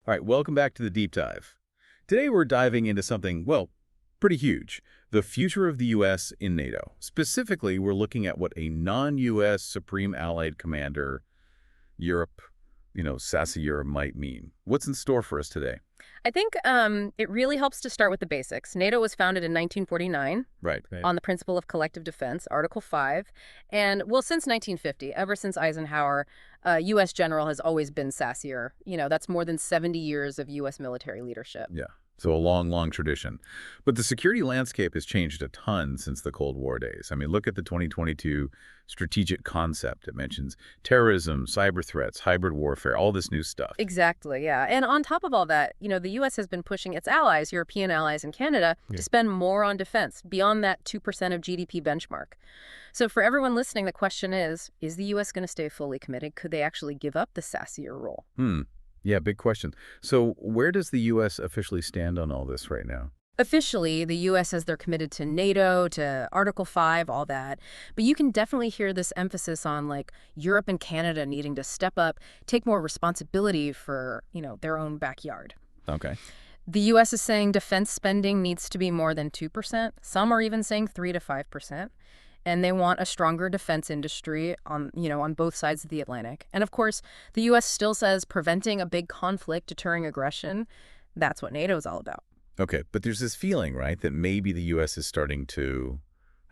All right, welcome back to the deep dive. Today we're diving into something, well, pretty huge, the future of the U.S. in NATO. Specifically, we're looking at what a non-U.S. Supreme Allied Commander, Europe, SACEUR might mean. What's in store for us today? I think it really helps to start with the basics. NATO was founded in 1949 Right. on the principle of collective defense, Article 5. And, well, since 1950, ever since Eisenhower, U.S. general has always been SACEUR. That's more than 70 years of U.S. military leadership. Yeah. So a long, long tradition. But the security landscape has changed a ton since the Cold War days. I mean, look at the 2022 strategic concept. It mentions terrorism, cyber threats, hybrid warfare, all this new stuff. Exactly, yeah. And on top of all that, the U.S. has been pushing its allies, European allies and Canada, to spend more on defense, beyond that 2% of GDP benchmark. So for everyone listening, the question is the U.S. going to stay fully committed? Could they actually give up the SACEUR role? Yeah, big question. So where does the U.S. officially stand on all this right now? Officially, the U.S. says they're committed to NATO, to Article 5, all that. But you can definitely hear this emphasis on, Europe and Canada needing to step up, take more responsibility for, their own backyard. Okay. The U.S. is saying defense spending needs to be more than 2%. Some are even saying 3 to 5%. And they want a stronger defense industry on both sides of the Atlantic. And of course, the U.S. still says preventing a big conflict, deterring aggression, that's what NATO is all about. Okay, but there's this feeling, right, that maybe the U.S. is starting to,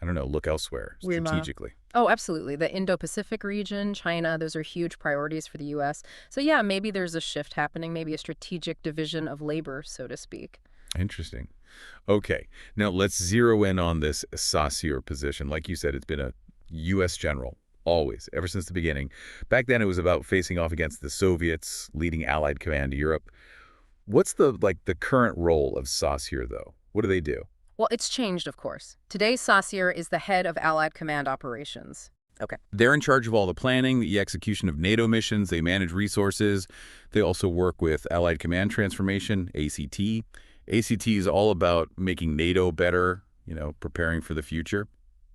look elsewhere strategically. Oh, absolutely. The Indo-Pacific region, China, those are huge priorities for the U.S. So yeah, maybe there's a shift happening, maybe a strategic division of labor, so to speak. Interesting. Okay, now let's zero in on this SACEUR position. Like you said, it's been a U.S. general, always, ever since the beginning. Back then, it was about facing off against the Soviets, leading Allied command to Europe. What's the current role of SACEUR, though? What do they do? Well, it's changed, of course. Today, SACEUR is the head of Allied Command Operations. Okay. They're in charge of all the planning, the execution of NATO missions. They manage resources. They also work with Allied Command Transformation, ACT. ACT is all about making NATO better, preparing for the future.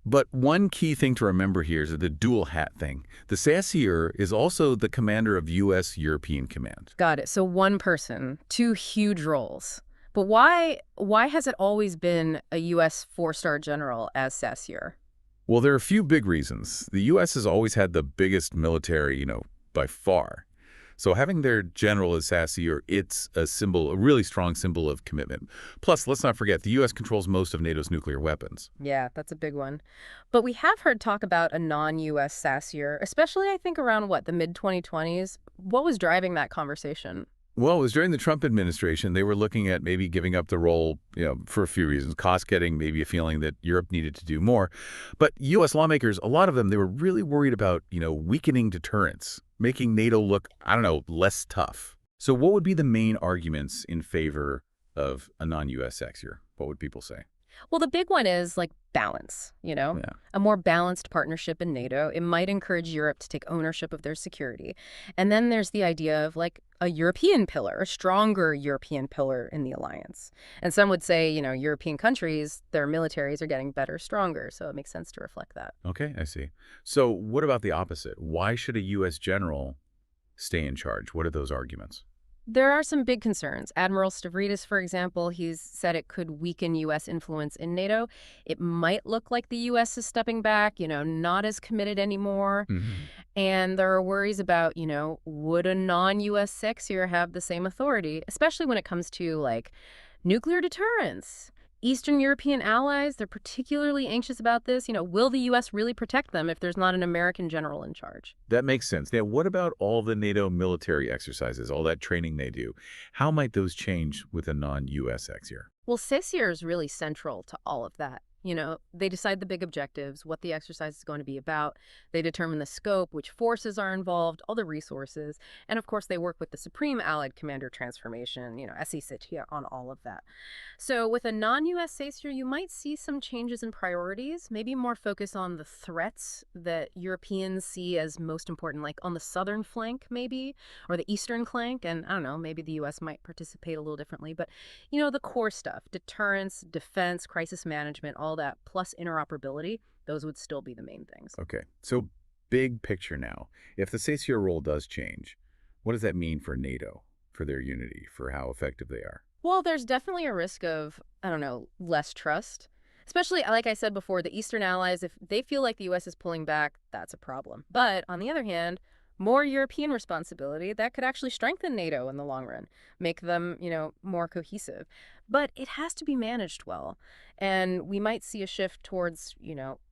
But one key thing to remember here is the dual hat thing. The SACEUR is also the commander of U.S. European Command. Got it. So one person, two huge roles. But why has it always been a U.S. four-star general as SACEUR? Well, there are a few big reasons. The U.S. has always had the biggest military, by far. So having their general as SACEUR, it's a really strong symbol of commitment. Plus, let's not forget, the U.S. controls most of NATO's nuclear weapons. Yeah, that's a big one. But we have heard talk about a non-U.S. SACEUR, especially, I think, around, the mid-2020s? What was driving that conversation? Well, it was during the Trump administration. They were looking at maybe giving up the role, for a few reasons. Cost-cutting, maybe a feeling that Europe needed to do more. But U.S. lawmakers, a lot of them, they were really worried about, weakening deterrence, making NATO look, less tough. So what would be the main arguments in favor of a non-U.S. SACEUR? What would people say? Well, the big one is, balance, Yeah. A more balanced partnership in NATO. It might encourage Europe to take ownership of their security. And then there's the idea of, a European pillar, a stronger European pillar in the alliance. And some would say, European countries, their militaries are getting better, stronger. So it makes sense to reflect that. Okay, I see. So what about the opposite? Why should a U.S. general stay in charge? What are those arguments? There are some big concerns. Admiral Stavridis, for example, he's said it could weaken U.S. influence in NATO. It might look like the U.S. is stepping back, not as committed anymore. And there are worries about, would a non-U.S. SACEUR have the same authority, especially when it comes to, nuclear deterrence. Eastern European allies, they're particularly anxious about this. Will the U.S. really protect them if there's not an American general in charge? That makes sense. Now, what about all the NATO military exercises, all that training they do? How might those change with a non-U.S. SACEUR? Well, SACEUR is really central to all of that. They decide the big objectives, what the exercise is going to be about. They determine the scope, which forces are involved, all the resources. And of course, they work with the Supreme Allied Commander Transformation, SACEUR, on all of that. So with a non-U.S. SACEUR, you might see some changes in priorities, maybe more focus on the threats that Europeans see as most important, like on the southern flank, maybe, or the eastern flank. And I don't know, maybe the U.S. might participate a little differently. But, the core stuff, deterrence, defense, crisis management, all that, plus interoperability, those would still be the main things. Okay, so big picture now. If the SACEUR role does change, what does that mean for NATO? for their unity, for how effective they are? Well, there's definitely a risk of, I don't know, less trust. Especially, like I said before, the Eastern allies, if they feel like the U.S. is pulling back, that's a problem. But on the other hand, more European responsibility, that could actually strengthen NATO in the long run, make them, more cohesive. But it has to be managed well. And we might see a shift towards,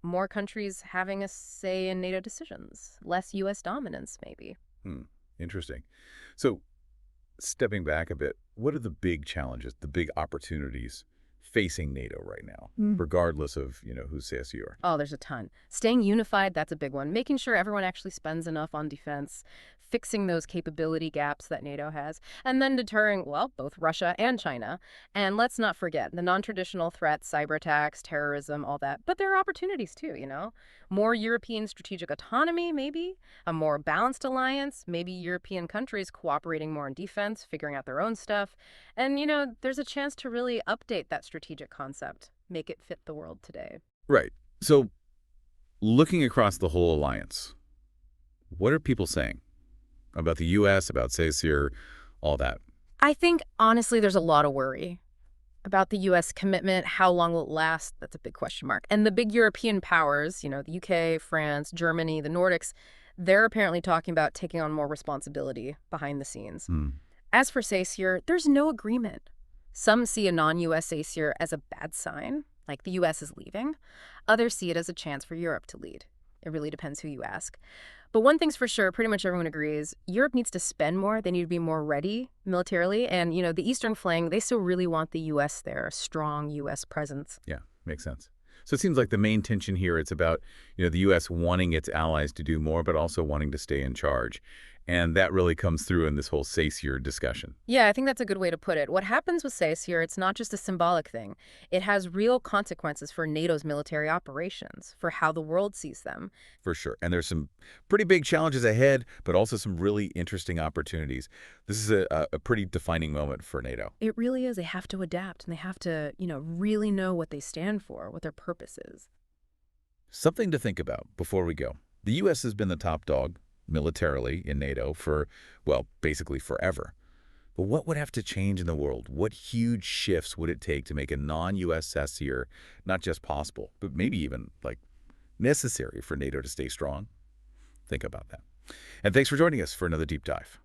more countries having a say in NATO decisions, less U.S. dominance, maybe. Hmm. Interesting. So stepping back a bit, what are the big challenges, the big opportunities facing NATO right now, regardless of, who's SACEUR? Oh, there's a ton. Staying unified, that's a big one. Making sure everyone actually spends enough on defense, fixing those capability gaps that NATO has, and then deterring, well, both Russia and China. And let's not forget the non-traditional threats, cyber attacks, terrorism, all that. But there are opportunities too. More European strategic autonomy, maybe, a more balanced alliance, maybe European countries cooperating more in defense, figuring out their own stuff. And, there's a chance to really update that strategic concept, make it fit the world today. Right. So looking across the whole alliance, what are people saying about the U.S., about SACEUR, all that? I think, honestly, there's a lot of worry about the U.S. commitment. How long will it last? That's a big question mark. And the big European powers, the UK, France, Germany, the Nordics, they're apparently talking about taking on more responsibility behind the scenes. Hmm. As for SACEUR, there's no agreement. Some see a non-U.S. SACEUR as a bad sign, like the U.S. is leaving. Others see it as a chance for Europe to lead. It really depends who you ask. But one thing's for sure, pretty much everyone agrees, Europe needs to spend more. They need to be more ready militarily. And, the Eastern flank, they still really want the U.S. there, a strong U.S. presence. Yeah, makes sense. So it seems like the main tension here, it's about, the U.S. wanting its allies to do more, but also wanting to stay in charge. And that really comes through in this whole SACEUR discussion. Yeah, I think that's a good way to put it. What happens with SACEUR, it's not just a symbolic thing. It has real consequences for NATO's military operations, for how the world sees them. For sure. And there's some pretty big challenges ahead, but also some really interesting opportunities. This is a pretty defining moment for NATO. It really is. They have to adapt, and they have to, really know what they stand for, what their purpose is. Something to think about before we go. The U.S. has been the top dog militarily in NATO for, well, basically forever. But what would have to change in the world? What huge shifts would it take to make a non-U.S. SACEUR not just possible, but maybe even, necessary for NATO to stay strong? Think about that. And thanks for joining us for another deep dive.